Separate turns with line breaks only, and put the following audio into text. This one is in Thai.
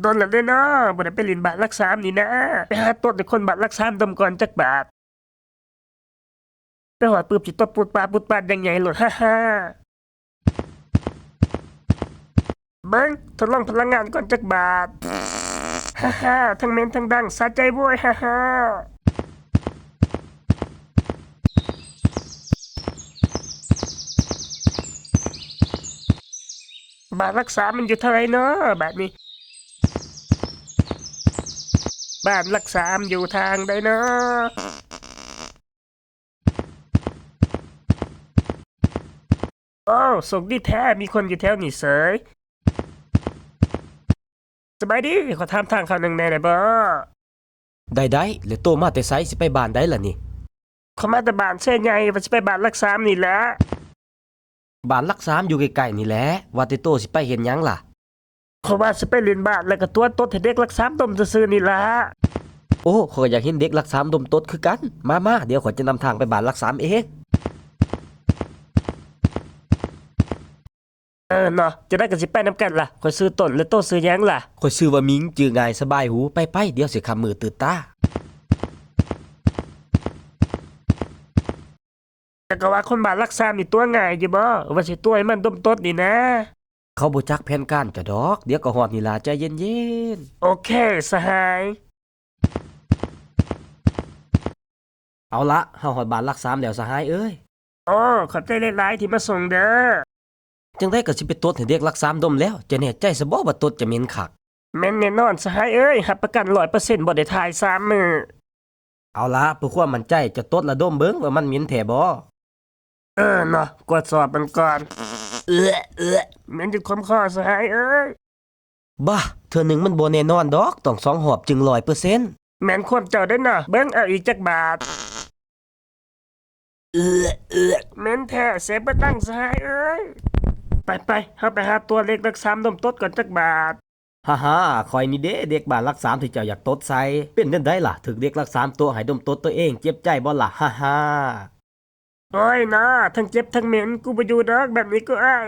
โดนแล้วเด้อเนาะบ่ได้ไปเล่นบาทลักสามนี่นะไปหาตดให้คนบาทลักสามดมก่อนจักบาทไปหอดปึ๊บสิตดปูดปาดยังไงโหลดฮ่าเบิ่งทดลองพลังงานก่อนจักบาทฮ่าทั้งเหม็นทั้งดังสะใจโว้ยฮ่าบาทรักษามันอยู่เท่าไหร่เนาะบาทนี้บ้านรักษามันอยู่ทางใดเนาะโอ้ส่งดีแท้มีคนอยู่แถวนี้เสยสบายดีขอถามทางเขาหนึ่งแหน่ได้บ่
ได้แล้วโตมาแต่ไสสิไปบ้านได้ล่ะนี่
เขามาแต่บ้านเส้นใหญ่ว่าสิไปบ้านรักษานี่แหละ
บ้านหลัก3อยู่ใกล้ๆนี่แหละว่าแต่โตสิไปเฮ็ดหยังล่ะ
เขาว่าสิไปเรียนบ้านแล้วก็ตัวตดให้เด็กรักษาดมซื่อๆนี่ล่ะ
โอ้ข้อยอยากเห็นเด็กหลัก3ดมตดคือกันมาเดี๋ยวข้อยจะนำทางไปบ้านหลัก3เอง
เนาะจะได้กันสิไปนำกันล่ะข่อยซื้อต้นแล้วโตซื้อหยังล่ะ
ข้อยชื่อว่ามิงจื้อง่ายสบายหูไปเดี๋ยวสิคำมือตื่นตา
แต่ก็ว่าคนบ้านรักษานี่ตัวง่ายอยู่บ่ว่าสิตัวให้มันดมตดนี่นะ
เขาบ่จักแผนการจะดอกเดี๋ยวก็ฮอดนี่ล่ะใจเย็น
โอเคสหาย
ๆเอาละเฮาฮอดบ้านหลัก3แล้วสหายเอ้ย
โอ้ขอบใจหลายๆที่มาส่งเด้อ
จังได๋ก็สิไปตดให้เด็กหลัก3ดมแล้วจะแน่ใจซะบ่ว่าตดจะเหม็นคัก
แม่นแน่นอนสหายเอ้ยรับประกัน 100% บ่ได้ถ่าย3มื้อ
เอาละเพื่อความมั่นใจจะตดละดมเบิ่งว่ามันเหม็นแท้บ่
เนาะกวดสอบมันก่อนแม่นจุดคมคอสหายเอ้ย
บ้าเทื่อหนึงมันบ่แน่นอนดอกต้อง2หอบจึง100%
แม่นความเจ้าได้อเนาะเบิ่งเอาอีกจักบาทแม่นแท้เสพบ่ตั้งสหายเอ้ยไปเฮาไปหาตัวเล็กรักษาดมตดก่อนจักบาท
ฮ่าๆคอยนี่เด้เด็กบ้านรัก3ที่เจ้าอยากตดใส่เป็นจังไดล่ะถึกเด็กรัก3ตัวให้ดมตดตัวเองเจ็บใจบ่ล่ะฮ่า
โอ้ยนะทั้งเจ็บทั้งเหม็นกูบ่อยู่ดอกแบบนี้กูอ้าย